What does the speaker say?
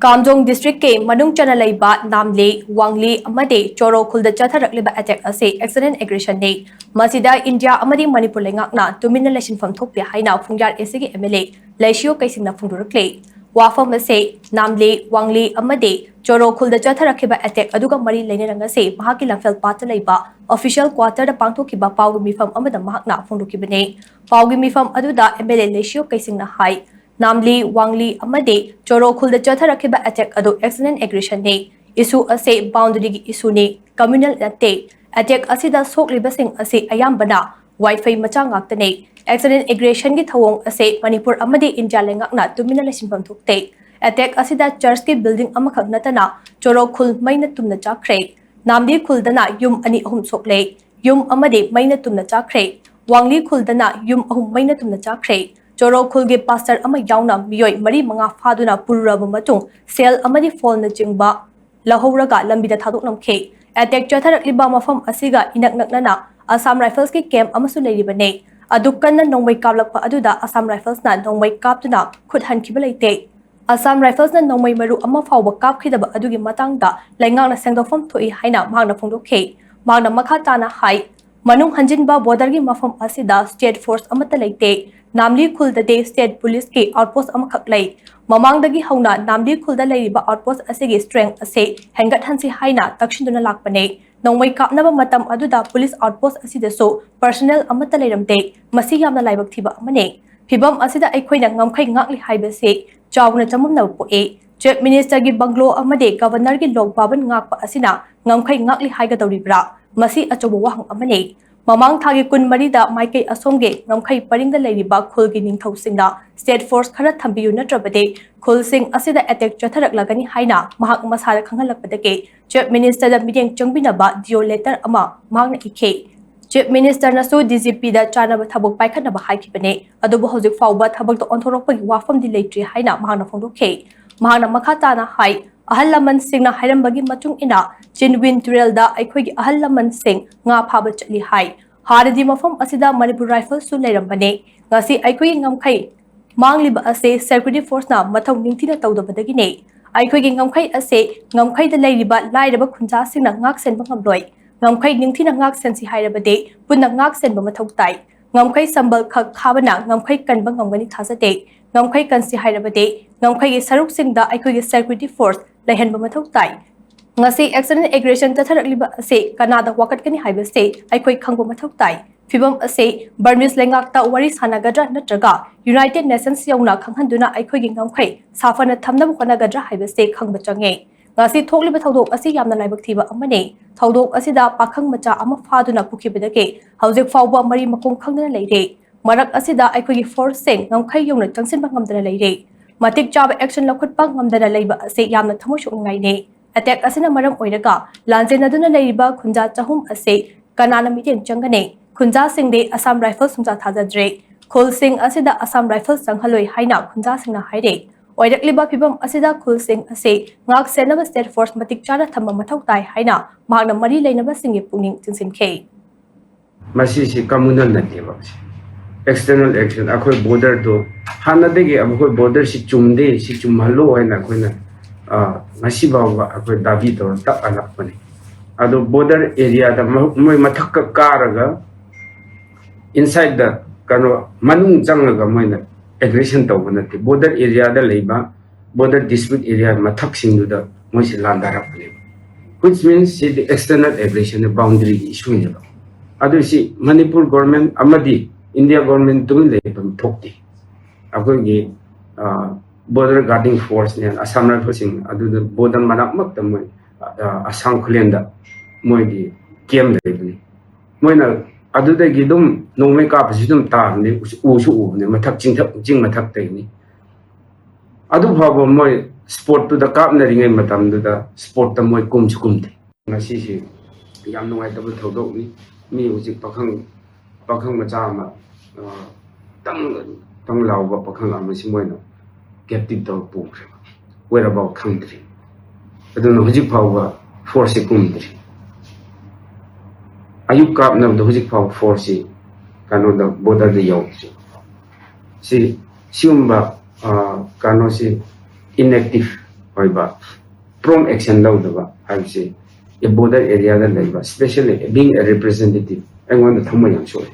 Kamjong district ke Manung Chana Laiba Namle Wangli Amadi Choro Khulda Chatharak Liba attack ase accident aggression ne Masida India Amadi Manipur Leingak na Tuminnaba Thokte Haina Fungyar SG MLA Leishiyo Kaisingna Fundurakle Wafam ase Namle Wangli Amadi Choro Khulda Chatharak Liba attack aduga Mari Lainaranga se Mahaki Lamfel Pata Laiba official quarter da Pangthokiba Paugi Mifam Amada Mahakna Fundukibane Paugi Mifam aduda MLA Leishiyo Kaisingna Hai Namli Wangli Amadi Choro Khulda Chatharakiba attack adu accident aggression ne issue ase boundary issue ne communal attack asida soklibasing ase ayambana Wi-Fi macha ngakta ne accident aggression gi thawong ase Manipur amadi India Leingak na Tuminnaba Thokte attack asida church ki building amakhak natana Choro Khul maina tumna chakre Namli Khuldana yum ani ahum sokle yum amadi maina tumna chakre Wangli Khuldana yum ahum maina tumna chakre Choro Khulge pastor ama yauna miyoi mari manga faduna pururaba matung sel amadi fall na jingba lahoraga lambida thadok namkhe attack chatharak liba mafam asiga inak naknana Assam Rifles ki camp amasu leiribane adukkanna nongmai kablakpa aduda Assam Rifles na nongmai kaptuna khuthan khibalaite Assam Rifles na nongmai maru ama fawba kapkhidaba adugi matangda Leingak na sengdofam thoi haina magna phongdokhe magna makha tana hai manung hanjinba border gi mafam asida state force amata leite Namli Khulda de state police ki outpost amakhak lay mamangdagi hauna Namli Khulda layriba outpost asigi strength ase hengat hansi haina takshinduna lakpane nongmai kapnaba matam aduda police outpost asida so personnel amata layramte masi yamna laibak thiba amane phibam asida aikhoina ngamkhai ngakli haibase chawna chamumna poe chief minister gi banglo amade governor gi log baban ngakpa asina ngamkhai ngakli haiga dawribra masi achobo wahang amane Mamang Thagi Kun Marida Maike Asomge, Namkai Paring the Lady Bak Kulgi Ningtho Singna, State Force Kara Tambiu Natrabade, Kul Sing Asida attack Chatarak Lagani Haina, Mahak Masara Kangalapatake, Chief Minister the meeting Tuminnaba, Dio letter Ama, Magna Ike. Chief Minister Nasu DZP da Chana Tabuk Paikana Haikipane, Adobo Hozik Fauba Tabak the Ontoropa Wafam Dilatri Haina, Mahana Fondoke, Mahana Makatana Hai. Ahalaman sing na hairambagi matung ina Chinwin Trail da aikhoi ahalaman sing nga phaba chali hai haradi mafam asida Manipur rifle su leirambane ngasi aikhoi ngamkhai mangliba ase security force na mathau ningthina tawdabadagi ne aikhoi gi ngamkhai ase ngamkhai da leiriba lairaba khunja sing na ngak sen bangamloi ngamkhai ningthina ngak sen si hairabade punna ngak sen ba mathau tai ngamkhai sambal khak khabana ngamkhai kan bangamgani thasate ngamkhai kan si hairabade ngamkhai gi saruk sing da aikhoi gi security force Lehan Bamathok Tai. Ngasi accident aggression Tatharak Liba ase Canada Wakat Kani Haibase, Aikoi Kangbo Mathok Tai. Fibam ase Burmese Leingak ta Waris Hanagadra Natraga, United Nations Yauna Kanghanduna Aikoi Gingangkai, Safana Tamna Wanagadra Haibase Kangbachange. Ngasi Thokli Bathok Asi Yamna Laibaktiva Amane, Thodok Asida Pakang Macha Amafaduna Pukibadake, Housing Fauba Mari Makong Kangana Lady, Marak Asida Aikoi Force Sing, Namkai Yona Junction Bangamdana Lady. Matik job action lakut pang ngamdana leiba ase yamna thamushu ngai ne attack asina maram oiraga lanjen aduna leiba khunja chahum ase kanana miten changane khunja singde Assam Rifles sungja thajadre khul sing asida Assam Rifles sanghaloi haina khunja singna haire oirakliba phibam asida khul sing ase ngak senaba state force matik chana thamba mathau tai haina magna mari leinaba singi puning chingsin khe masi si communal nateba external action akhoi border to hanadegi akhoi border si chumde si chumhalo haina khoina ngasi bawa akhoi dabi to tak alak pane ado border area da moi mathak ka karaga inside the kano manung changaga moina aggression to banati border area da leiba border dispute area mathak singdu da moi si landara pane which means the external aggression boundary issue ne ado si Manipur government Amadi India government Tuminnaba Thokte akhoi border guarding force ne Assam Rifles adu border manak mak ta moi Assam khulenda moi di kem de moina adu da gi dum nongmei ka pa sidum ta ne u ne mathak jing mathak te ni adu phabo moi sport to da kap na ringai matam da sport ta moi kum chukum te ngasi si yam nongai ta thodok ni mi ujik pakhang macha ma tang lao ba pakhang am si moina captive to pu where about country aduna hujik phawba force kumdri ayuk kap na do hujik phaw force kano da border de yaw si siumba kano si inactive hoiba prompt action laudaba habse a border area da laiba, especially being a representative I want to thama yang so